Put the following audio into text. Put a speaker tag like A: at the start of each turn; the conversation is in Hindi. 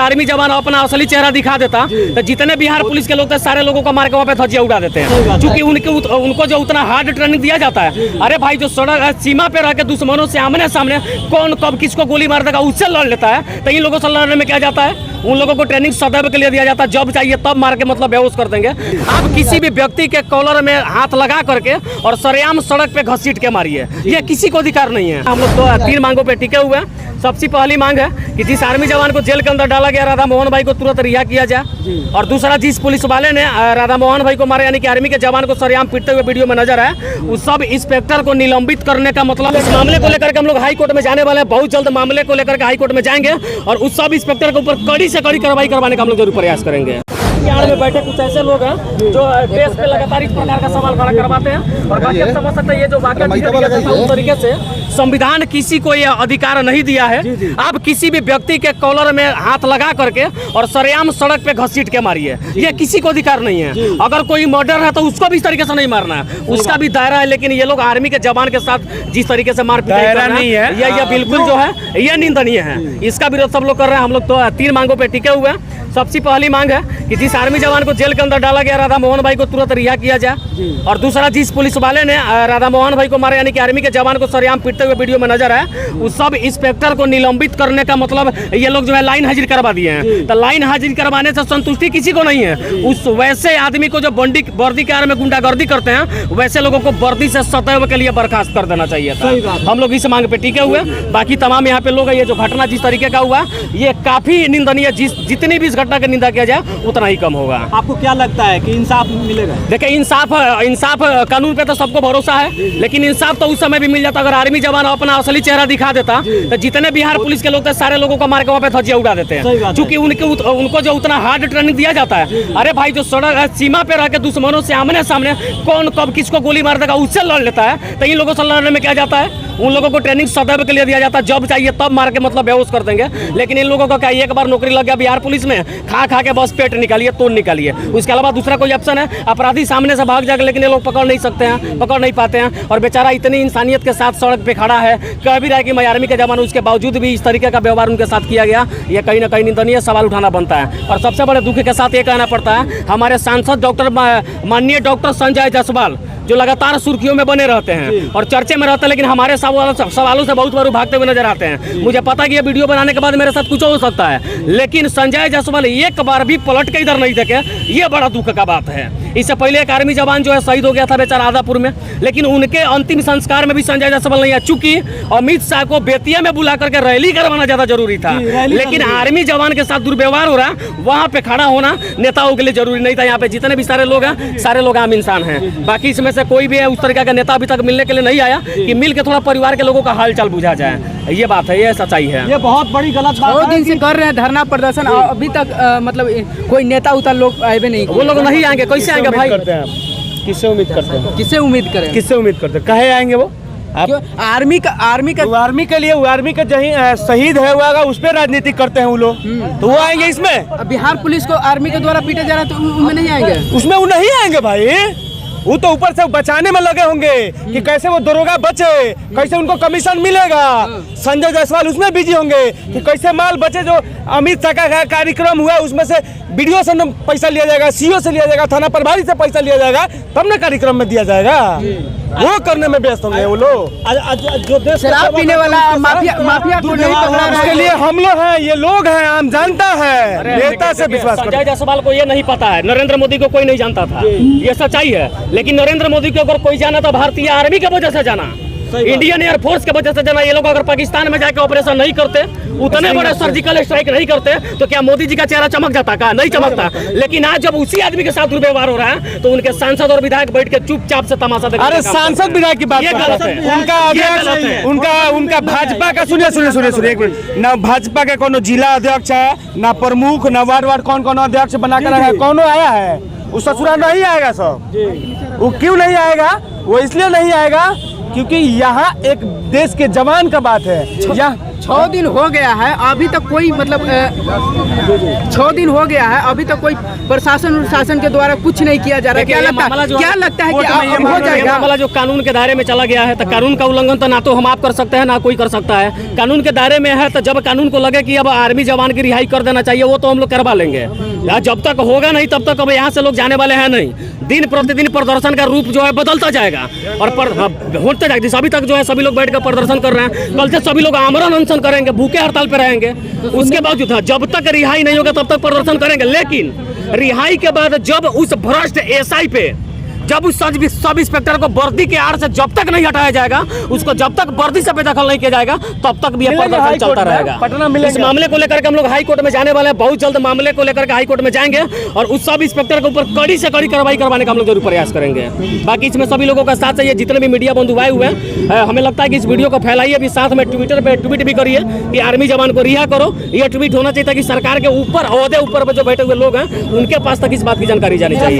A: आर्मी जवान अपना असली चेहरा दिखा देता तो जितने बिहार पुलिस के लोग थे सारे लोगों का मार के वहाँ पे धज्जियां उड़ा देते हैं, क्योंकि उनको जो उतना हार्ड ट्रेनिंग दिया जाता है। अरे भाई जो सड़क सीमा पे रह के दुश्मनों से आमने सामने कौन कब किसको गोली मार देगा उससे लड़ लेता है, तो इन लोगों से लड़ने में क्या जाता है, उन लोगों को ट्रेनिंग सदैव के लिए दिया जाता है, जब चाहिए तब मार के मतलब बेहोश कर देंगे। आप किसी भी व्यक्ति के कॉलर में हाथ लगा करके और सरेआम सड़क पे घसीट के मारिए, ये किसी को अधिकार नहीं है। हम लोग तो 3 मांगों पे टिके हुए हैं। सबसे पहली मांग है कि जिस आर्मी जवान को जेल के अंदर डाला गया राधा मोहन भाई को तुरंत रिहा किया जाए, और दूसरा जिस पुलिस वाले ने राधा मोहन भाई को मारा यानी कि आर्मी के जवान को सरेआम पीटते हुए वीडियो में नजर आए, उस सब इंस्पेक्टर को निलंबित करने का मतलब। इस मामले को लेकर के हम लोग हाई कोर्ट में जाने वाले हैं, बहुत जल्द मामले को लेकर के हाई कोर्ट में जाएंगे और उस सब इंस्पेक्टर के ऊपर कड़ी से कड़ी कार्रवाई करवाने का हम लोग जरूर प्रयास करेंगे। यहाँ में बैठे कुछ ऐसे लोग हैं जो देश पे लगातार इस प्रकार का सवाल खड़ा करवाते हैं, और बाकी आप समझ सकते हैं ये जो वाकया उस तरीके से संविधान किसी को ये अधिकार नहीं दिया है। आप किसी भी व्यक्ति के कॉलर में हाथ लगा करके और सरेआम सड़क पे घसीट के मारिए, ये किसी को अधिकार नहीं है। अगर कोई मर्डर है तो उसको भी इस तरीके से नहीं मारना है, उसका भी दायरा है। लेकिन ये लोग आर्मी के जवान के साथ जिस तरीके से मारपीट नहीं है, ये बिल्कुल जो है ये निंदनीय है। इसका विरोध सब लोग कर रहे हैं। हम लोग तो 3 मांगों पे टिके हुए हैं। सबसे पहली मांग है कि जिस आर्मी जवान को जेल के अंदर डाला गया राधा मोहन भाई को तुरंत रिहा किया जाए, और दूसरा जिस पुलिस वाले ने राधा मोहन भाई को मारा यानी कि आर्मी के जवान को सरेआम पीटते हुए वीडियो में नजर आए, उस सब इंस्पेक्टर को निलंबित करने का मतलब ये लोग जो है लाइन हाजिर करवा दिए हैं। तो लाइन हाजिर करवाने से संतुष्टि किसी को नहीं है। उस वैसे आदमी को जो वर्दी के आड़ में गुंडागर्दी करते हैं, वैसे लोगों को वर्दी से सदैव के लिए बर्खास्त कर देना चाहिए था। हम लोग इस मांग पे टिके हुए। बाकी तमाम यहाँ पे लोग ये जो घटना जिस तरीके का हुआ ये काफी निंदनीय, जितनी भी घटना की निंदा किया जाए उतना ही कम होगा।
B: आपको क्या लगता है कि इंसाफ मिलेगा?
A: देखिए इंसाफ कानून पे तो सबको भरोसा है, लेकिन इंसाफ तो उस समय भी मिल जाता अगर आर्मी जवान अपना असली चेहरा दिखा देता तो जितने बिहार पुलिस के लोग थे सारे लोगों का मार के वहाँ पे धज्जियां उड़ा देते हैं, क्योंकि उनको जो उतना हार्ड ट्रेनिंग दिया जाता है। अरे भाई जो सड़क सीमा पे रह के दुश्मनों से आमने सामने कौन कब किसको गोली मार देगा उससे लड़ लेता है, तो इन लोगों से लड़ने में क्या जाता है, उन लोगों को ट्रेनिंग सदैव के लिए दिया जाता है, जब चाहिए तब मार के मतलब बेहोश कर देंगे। लेकिन इन लोगों को क्या एक बार नौकरी लग गया बिहार पुलिस में, खा के बस पेट निकालिए, तोड़ निकालिए, उसके अलावा दूसरा कोई ऑप्शन है? अपराधी सामने से भाग जाएगा, लेकिन ये लोग पकड़ नहीं सकते हैं, पकड़ नहीं पाते हैं। और बेचारा इतनी इंसानियत के साथ सड़क पे खड़ा है, कह भी रहा है कि मैं आर्मी के जवान, उसके बावजूद भी इस तरीके का व्यवहार उनके साथ किया गया, ये कहीं ना कहीं निंदनीय सवाल उठाना बनता है। और सबसे बड़े दुख के साथ ये कहना पड़ता है, हमारे सांसद डॉक्टर माननीय डॉक्टर संजय जायसवाल जो लगातार सुर्खियों में बने रहते हैं और चर्चे में रहते हैं, लेकिन हमारे सवालों से बहुत बार भागते हुए नजर आते हैं। मुझे पता है कि ये वीडियो बनाने के बाद मेरे साथ कुछ हो सकता है, लेकिन संजय जायसवाल एक बार भी पलट के इधर नहीं देखे, ये बड़ा दुख का बात है। इससे पहले एक आर्मी जवान जो है शहीद हो गया था बेचारा आदापुर में, लेकिन उनके अंतिम संस्कार में भी संजय जायसवाल नहीं है। चूंकि अमित शाह को बेतिया में बुला करके रैली करवाना ज्यादा जरूरी था, लेकिन आर्मी जवान के साथ दुर्व्यवहार हो रहा है, वहाँ पे खड़ा होना नेताओं के लिए जरूरी नहीं था। यहाँ पे जितने भी सारे लोग हैं, सारे लोग आम इंसान हैं। बाकी इसमें से कोई भी है उस तरीके का नेता अभी तक मिलने के लिए नहीं आया कि मिल के थोड़ा परिवार के लोगों का हालचाल बुझा जाए। ये बात है, ये सच्चाई है।
B: ये बहुत बड़ी गलत बात है।
C: 2 दिन से कर रहे हैं धरना प्रदर्शन, अभी तक मतलब कोई नेता उता लोग आए भी नहीं।
A: वो लोग नहीं आएंगे, कैसे आएंगे भाई?
B: किससे उम्मीद करते हैं?
C: किससे उम्मीद करें?
B: किससे उम्मीद करते हैं? कहे आएंगे वो?
C: आर्मी के लिए
B: आर्मी का जहीं शहीद है हुआ उस पर राजनीति करते हैं वो लोग, तो वो आएंगे इसमें?
C: बिहार पुलिस को आर्मी के द्वारा पीटा जा रहा है तो उनमें नहीं आएंगे?
B: उसमें वो नहीं आएंगे भाई। वो तो ऊपर से बचाने में लगे होंगे कि कैसे वो दरोगा बचे, कैसे उनको कमीशन मिलेगा। संजय जायसवाल उसमें बिजी होंगे कि कैसे माल बचे। जो अमित शाह का कार्यक्रम हुआ उसमें से वीडियो से पैसा लिया जाएगा, सीओ से लिया जाएगा, थाना प्रभारी से पैसा लिया जाएगा, तब ना कार्यक्रम में दिया जाएगा। वो करने में व्यस्त होंगे वो लोग। जो देश
C: शराब पीने वाला माफिया को नहीं पकड़ा,
B: उसके लिए हम लोग हैं, ये लोग हैं, आम जानता है, नेता से विश्वास।
A: संजय जायसवाल को ये नहीं पता है, नरेंद्र मोदी को कोई नहीं जानता था, ये सच्चाई है। लेकिन नरेंद्र मोदी को अगर कोई जाना तो भारतीय आर्मी की वजह से जाना, इंडियन एयरफोर्स की वजह से जाना। ये लोग अगर पाकिस्तान में जाकर ऑपरेशन नहीं करते, उतने बड़े सर्जिकल स्ट्राइक नहीं करते, तो क्या मोदी जी का चेहरा चमक जाता? का नहीं चमकता। लेकिन आज जब उसी आदमी के साथ दुर्व्यवहार हो रहा है तो उनके सांसद और विधायक बैठ के चुपचाप से तमाशा देखते हैं।
B: अरे सांसद विधायक की बात
A: गलत है।
B: उनका भाजपा का सुनिए एक मिनट, ना भाजपा के कोनो जिला अध्यक्ष है, ना प्रमुख, ना वार्ड कौन अध्यक्ष बनाकर रखा है, कौन आया है? वो ससुराल नहीं आएगा सब। वो क्यों नहीं आएगा? वो इसलिए नहीं आएगा क्योंकि यहाँ एक देश के जवान का बात है।
C: 6 दिन हो गया है, अभी तक कोई मतलब 6 दिन हो गया है, अभी तक कोई प्रशासन और शासन के द्वारा कुछ नहीं किया जा रहा है। क्या लगता है कि अब हो जाएगा?
A: मामला जो कानून के दायरे में चला गया है, तो कानून का उल्लंघन तो ना तो हम आप कर सकते हैं ना कोई कर सकता है। कानून के दायरे में है तो जब कानून को लगे कि अब आर्मी जवान की रिहाई कर देना चाहिए, वो तो हम लोग करवा लेंगे। जब तक होगा नहीं तब तक अब यहाँ से लोग जाने वाले हैं नहीं। दिन प्रतिदिन प्रदर्शन का रूप जो है बदलता जाएगा और होते जाएगा। अभी तक जो है सभी लोग बैठ कर प्रदर्शन कर रहे हैं, कल से सभी लोग आमरण अनशन करेंगे, भूखे हड़ताल पे रहेंगे। उसके बावजूद जब तक रिहाई नहीं होगा तब तक प्रदर्शन करेंगे। लेकिन रिहाई के बाद जब उस भ्रष्ट एसआई पे, जब उस सब इंस्पेक्टर को वर्दी के आड़ से जब तक नहीं हटाया जाएगा, उसको जब तक वर्दी से बेदखल नहीं किया जाएगा, तब तक भी यह प्रदर्शन चलता रहेगा। इस मामले को लेकर के हम लोग हाई कोर्ट में जाने वाले हैं। बहुत जल्द मामले को लेकर के हाई कोर्ट में जाएंगे और उस सब इंस्पेक्टर के ऊपर कड़ी से कड़ी कार्रवाई करवाने का हम लोग जरूर प्रयास करेंगे। बाकी इसमें सभी लोगों का साथ चाहिए, जितने भी मीडिया बंधु आए हुए हैं। हमें लगता है कि इस वीडियो को फैलाइए, भी साथ में ट्विटर पे ट्वीट भी करिए कि आर्मी जवान को रिहा करो। यह ट्वीट होना चाहिए ताकि सरकार के ऊपर, ओहदे ऊपर जो बैठे हुए लोग हैं उनके पास तक इस बात की जानकारी जानी चाहिए।